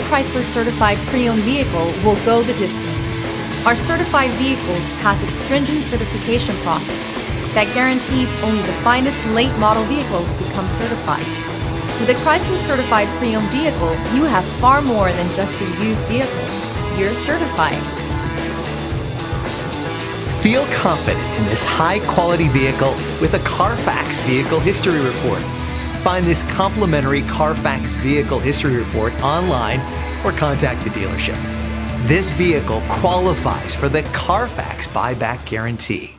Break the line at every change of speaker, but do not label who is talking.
Chrysler certified pre-owned vehicle will go the distance. Our certified vehicles pass a stringent certification process that guarantees only the finest late model vehicles become certified. With a Chrysler certified pre-owned vehicle, you have far more than just a used vehicle. You're certified.
Feel confident in this high-quality vehicle with a Carfax Vehicle History Report. Find this complimentary Carfax Vehicle History Report online or contact the dealership. This vehicle qualifies for the Carfax Buyback Guarantee.